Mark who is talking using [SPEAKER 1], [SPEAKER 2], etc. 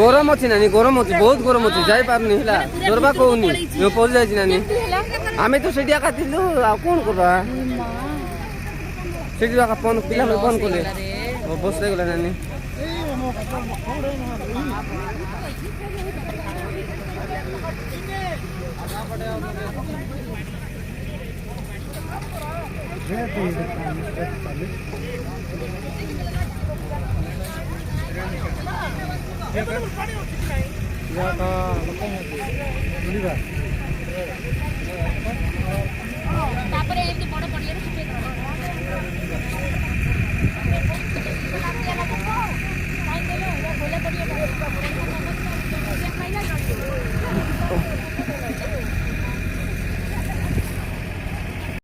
[SPEAKER 1] गरम अच्छी नानी गरम अच्छी बहुत गरम अच्छी जाई पारनी हला जोरबा कहूनी यो पड़ जाई नानी आमे तो सेठी आका थिलु आ कोन करबा सेठी आका फोन पिला फोन कोले बस ले गेला नानी या का